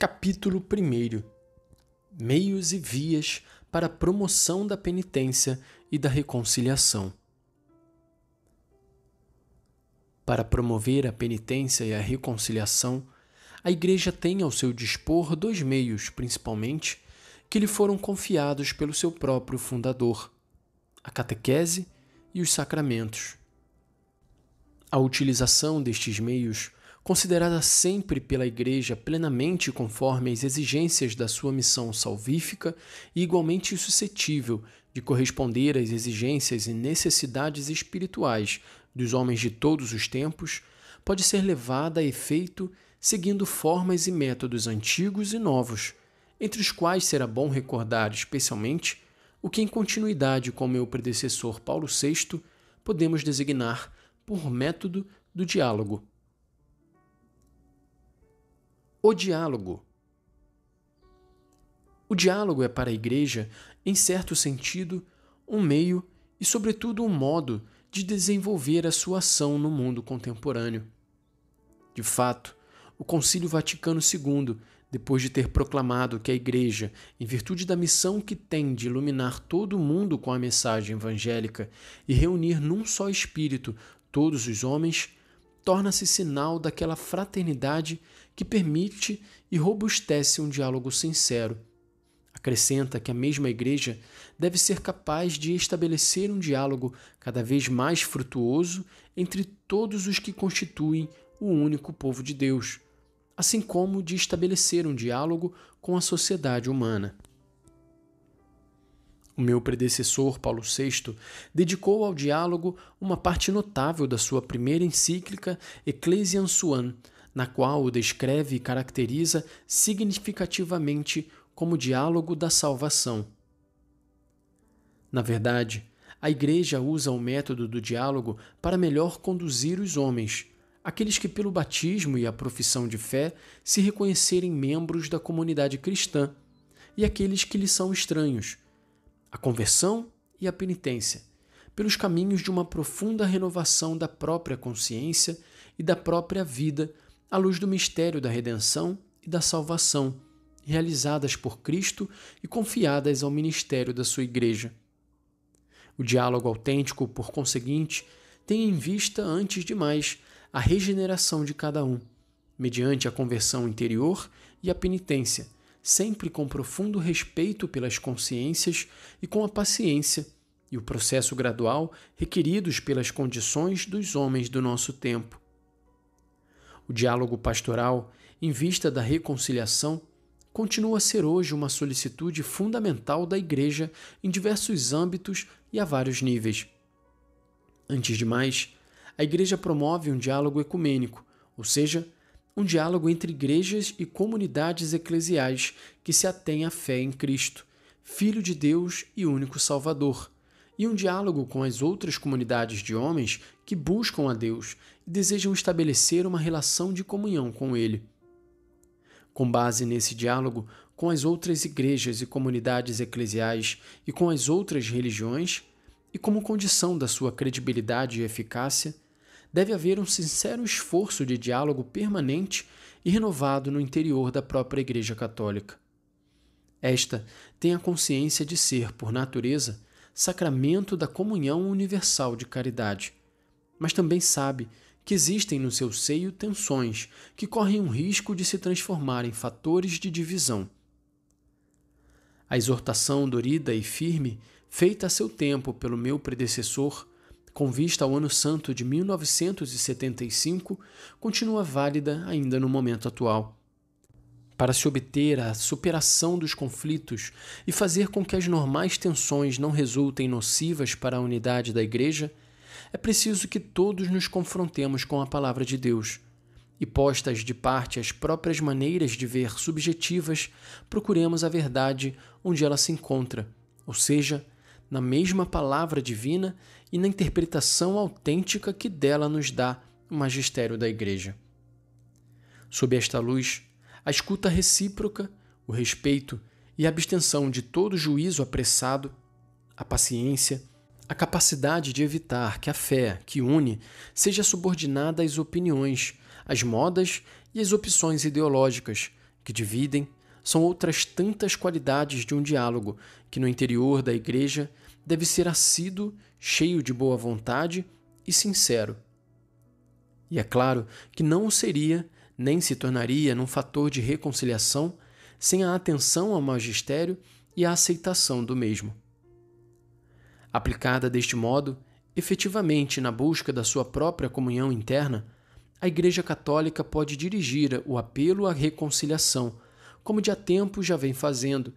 Capítulo 1. Meios e vias para a promoção da penitência e da reconciliação. Para promover a penitência e a reconciliação, a Igreja tem ao seu dispor dois meios, principalmente, que lhe foram confiados pelo seu próprio fundador: a catequese e os sacramentos. A utilização destes meios, considerada sempre pela Igreja plenamente conforme às exigências da sua missão salvífica e igualmente suscetível de corresponder às exigências e necessidades espirituais dos homens de todos os tempos, pode ser levada a efeito seguindo formas e métodos antigos e novos, entre os quais será bom recordar especialmente o que, em continuidade com meu predecessor Paulo VI, podemos designar por método do diálogo. O diálogo. O diálogo é para a Igreja, em certo sentido, um meio e, sobretudo, um modo de desenvolver a sua ação no mundo contemporâneo. De fato, o Concílio Vaticano II, depois de ter proclamado que a Igreja, em virtude da missão que tem de iluminar todo o mundo com a mensagem evangélica e reunir num só espírito todos os homens, torna-se sinal daquela fraternidade que permite e robustece um diálogo sincero. Acrescenta que a mesma Igreja deve ser capaz de estabelecer um diálogo cada vez mais frutuoso entre todos os que constituem o único povo de Deus, assim como de estabelecer um diálogo com a sociedade humana. O meu predecessor, Paulo VI, dedicou ao diálogo uma parte notável da sua primeira encíclica Ecclesiam Suam, na qual o descreve e caracteriza significativamente como diálogo da salvação. Na verdade, a Igreja usa o método do diálogo para melhor conduzir os homens, aqueles que pelo batismo e a profissão de fé se reconhecerem membros da comunidade cristã, e aqueles que lhe são estranhos, a conversão e a penitência, pelos caminhos de uma profunda renovação da própria consciência e da própria vida, à luz do mistério da redenção e da salvação, realizadas por Cristo e confiadas ao ministério da sua Igreja. O diálogo autêntico, por conseguinte, tem em vista, antes de mais, a regeneração de cada um, mediante a conversão interior e a penitência, sempre com profundo respeito pelas consciências e com a paciência e o processo gradual requeridos pelas condições dos homens do nosso tempo. O diálogo pastoral, em vista da reconciliação, continua a ser hoje uma solicitude fundamental da Igreja em diversos âmbitos e a vários níveis. Antes de mais, a Igreja promove um diálogo ecumênico, ou seja, um diálogo entre igrejas e comunidades eclesiais que se atêm à fé em Cristo, Filho de Deus e único Salvador, e um diálogo com as outras comunidades de homens que buscam a Deus e desejam estabelecer uma relação de comunhão com Ele. Com base nesse diálogo com as outras igrejas e comunidades eclesiais e com as outras religiões, e como condição da sua credibilidade e eficácia, deve haver um sincero esforço de diálogo permanente e renovado no interior da própria Igreja Católica. Esta tem a consciência de ser, por natureza, sacramento da comunhão universal de caridade, mas também sabe que existem no seu seio tensões que correm um risco de se transformar em fatores de divisão. A exortação dorida e firme, feita a seu tempo pelo meu predecessor, com vista ao Ano Santo de 1975, continua válida ainda no momento atual. Para se obter a superação dos conflitos e fazer com que as normais tensões não resultem nocivas para a unidade da Igreja, é preciso que todos nos confrontemos com a Palavra de Deus e, postas de parte as próprias maneiras de ver subjetivas, procuremos a verdade onde ela se encontra, ou seja, na mesma palavra divina e na interpretação autêntica que dela nos dá o magistério da Igreja. Sob esta luz, a escuta recíproca, o respeito e a abstenção de todo juízo apressado, a paciência, a capacidade de evitar que a fé que une seja subordinada às opiniões, às modas e às opções ideológicas, que dividem são outras tantas qualidades de um diálogo que no interior da igreja deve ser assíduo, cheio de boa vontade e sincero. E é claro que não o seria, nem se tornaria num fator de reconciliação sem a atenção ao magistério e a aceitação do mesmo. Aplicada deste modo, efetivamente na busca da sua própria comunhão interna, a Igreja Católica pode dirigir o apelo à reconciliação, como de há tempo já vem fazendo,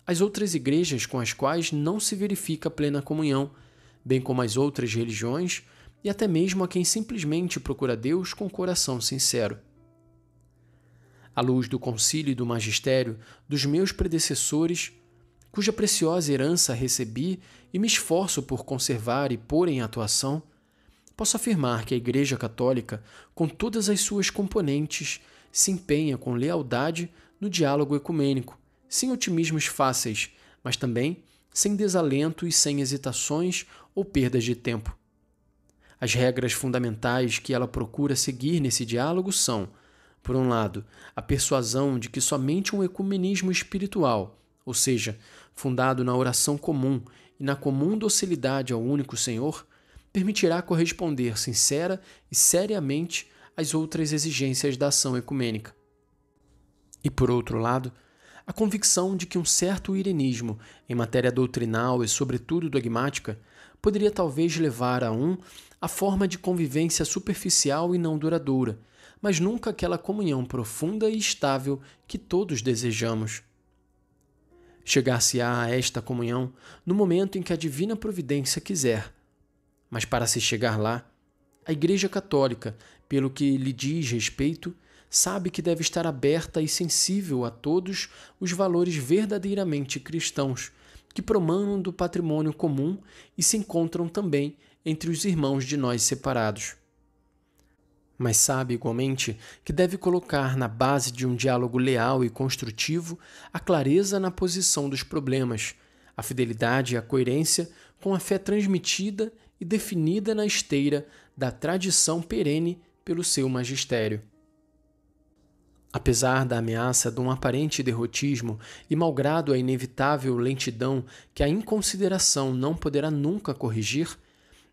às outras igrejas com as quais não se verifica plena comunhão, bem como às outras religiões e até mesmo a quem simplesmente procura Deus com coração sincero. À luz do concílio e do magistério dos meus predecessores, cuja preciosa herança recebi e me esforço por conservar e pôr em atuação, posso afirmar que a Igreja Católica, com todas as suas componentes, se empenha com lealdade no diálogo ecumênico, sem otimismos fáceis, mas também sem desalento e sem hesitações ou perdas de tempo. As regras fundamentais que ela procura seguir nesse diálogo são, por um lado, a persuasão de que somente um ecumenismo espiritual, ou seja, fundado na oração comum e na comum docilidade ao único Senhor, permitirá corresponder sincera e seriamente às outras exigências da ação ecumênica. E, por outro lado, a convicção de que um certo irenismo em matéria doutrinal e, sobretudo, dogmática poderia talvez levar a forma de convivência superficial e não duradoura, mas nunca aquela comunhão profunda e estável que todos desejamos. Chegar-se-á a esta comunhão no momento em que a divina providência quiser, mas para se chegar lá, a Igreja Católica, pelo que lhe diz respeito, sabe que deve estar aberta e sensível a todos os valores verdadeiramente cristãos, que promanam do patrimônio comum e se encontram também entre os irmãos de nós separados. Mas sabe, igualmente, que deve colocar na base de um diálogo leal e construtivo a clareza na posição dos problemas, a fidelidade e a coerência com a fé transmitida e definida na esteira da tradição perene pelo seu magistério. Apesar da ameaça de um aparente derrotismo e malgrado a inevitável lentidão que a inconsideração não poderá nunca corrigir,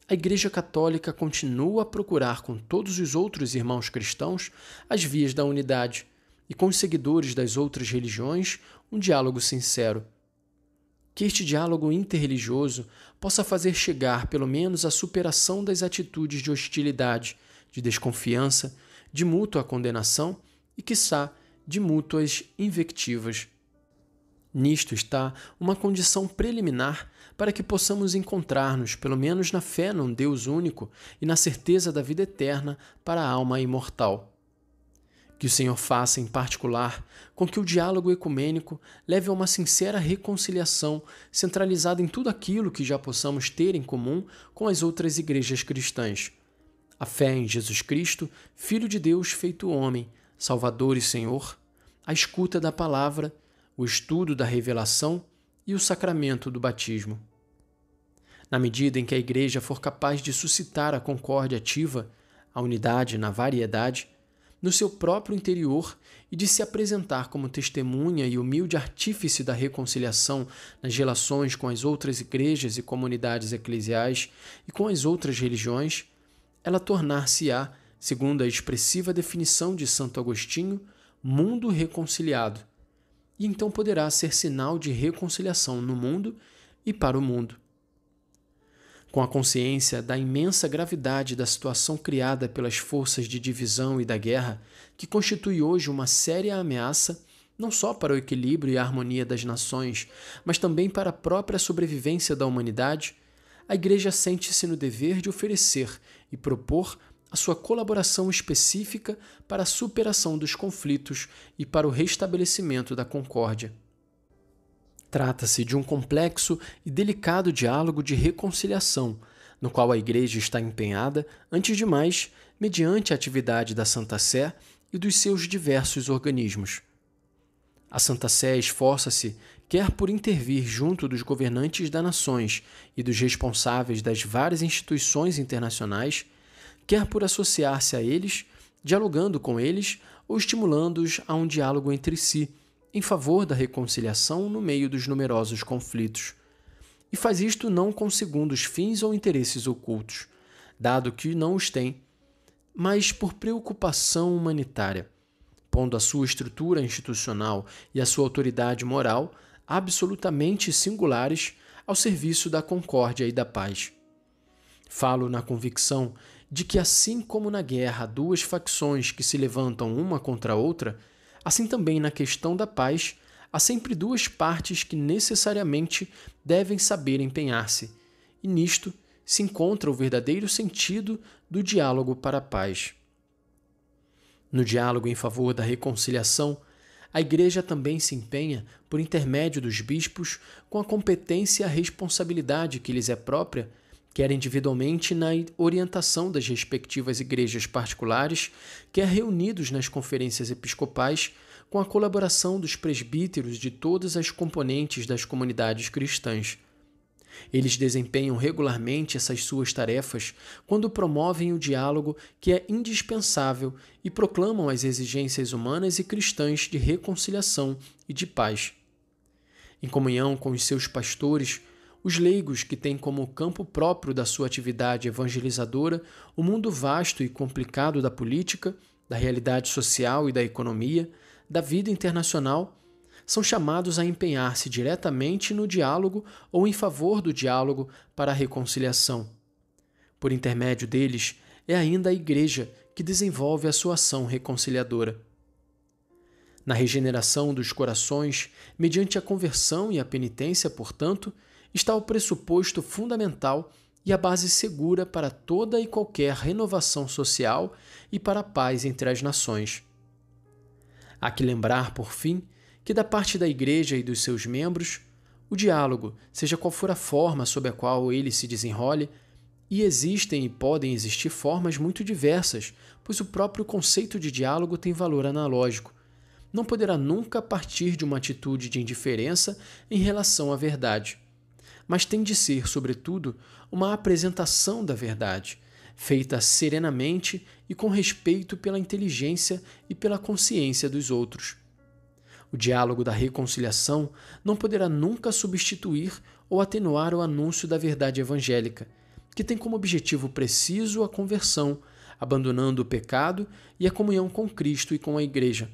a Igreja Católica continua a procurar com todos os outros irmãos cristãos as vias da unidade e com os seguidores das outras religiões um diálogo sincero. Que este diálogo interreligioso possa fazer chegar pelo menos à superação das atitudes de hostilidade, de desconfiança, de mútua condenação e, quiçá, de mútuas invectivas. Nisto está uma condição preliminar para que possamos encontrar-nos, pelo menos na fé num Deus único e na certeza da vida eterna para a alma imortal. Que o Senhor faça, em particular, com que o diálogo ecumênico leve a uma sincera reconciliação centralizada em tudo aquilo que já possamos ter em comum com as outras igrejas cristãs. A fé em Jesus Cristo, Filho de Deus feito homem, Salvador e Senhor, a escuta da palavra, o estudo da revelação e o sacramento do batismo. Na medida em que a Igreja for capaz de suscitar a concórdia ativa, a unidade na variedade, no seu próprio interior e de se apresentar como testemunha e humilde artífice da reconciliação nas relações com as outras igrejas e comunidades eclesiais e com as outras religiões, ela tornar-se-á, segundo a expressiva definição de Santo Agostinho, mundo reconciliado, e então poderá ser sinal de reconciliação no mundo e para o mundo. Com a consciência da imensa gravidade da situação criada pelas forças de divisão e da guerra, que constitui hoje uma séria ameaça, não só para o equilíbrio e a harmonia das nações, mas também para a própria sobrevivência da humanidade, a Igreja sente-se no dever de oferecer e propor a sua colaboração específica para a superação dos conflitos e para o restabelecimento da concórdia. Trata-se de um complexo e delicado diálogo de reconciliação, no qual a Igreja está empenhada, antes de mais, mediante a atividade da Santa Sé e dos seus diversos organismos. A Santa Sé esforça-se, quer por intervir junto dos governantes das nações e dos responsáveis das várias instituições internacionais, quer por associar-se a eles, dialogando com eles ou estimulando-os a um diálogo entre si, em favor da reconciliação no meio dos numerosos conflitos. E faz isto não com segundos fins ou interesses ocultos, dado que não os tem, mas por preocupação humanitária, pondo a sua estrutura institucional e a sua autoridade moral absolutamente singulares ao serviço da concórdia e da paz. Falo na convicção de que, assim como na guerra há duas facções que se levantam uma contra a outra, assim também na questão da paz há sempre duas partes que necessariamente devem saber empenhar-se, e nisto se encontra o verdadeiro sentido do diálogo para a paz. No diálogo em favor da reconciliação, a Igreja também se empenha, por intermédio dos bispos, com a competência e a responsabilidade que lhes é própria, quer individualmente na orientação das respectivas igrejas particulares, quer reunidos nas conferências episcopais, com a colaboração dos presbíteros de todas as componentes das comunidades cristãs. Eles desempenham regularmente essas suas tarefas quando promovem o diálogo que é indispensável e proclamam as exigências humanas e cristãs de reconciliação e de paz. Em comunhão com os seus pastores, os leigos que têm como campo próprio da sua atividade evangelizadora o mundo vasto e complicado da política, da realidade social e da economia, da vida internacional, são chamados a empenhar-se diretamente no diálogo ou em favor do diálogo para a reconciliação. Por intermédio deles, é ainda a Igreja que desenvolve a sua ação reconciliadora. Na regeneração dos corações, mediante a conversão e a penitência, portanto, está o pressuposto fundamental e a base segura para toda e qualquer renovação social e para a paz entre as nações. Há que lembrar, por fim, que da parte da Igreja e dos seus membros, o diálogo, seja qual for a forma sob a qual ele se desenrole, e existem e podem existir formas muito diversas, pois o próprio conceito de diálogo tem valor analógico, não poderá nunca partir de uma atitude de indiferença em relação à verdade, mas tem de ser, sobretudo, uma apresentação da verdade, feita serenamente e com respeito pela inteligência e pela consciência dos outros. O diálogo da reconciliação não poderá nunca substituir ou atenuar o anúncio da verdade evangélica, que tem como objetivo preciso a conversão, abandonando o pecado e a comunhão com Cristo e com a Igreja,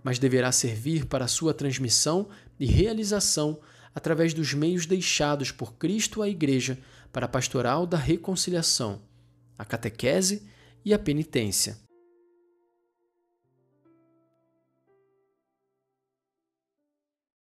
mas deverá servir para a sua transmissão e realização através dos meios deixados por Cristo à Igreja para a pastoral da reconciliação, a catequese e a penitência.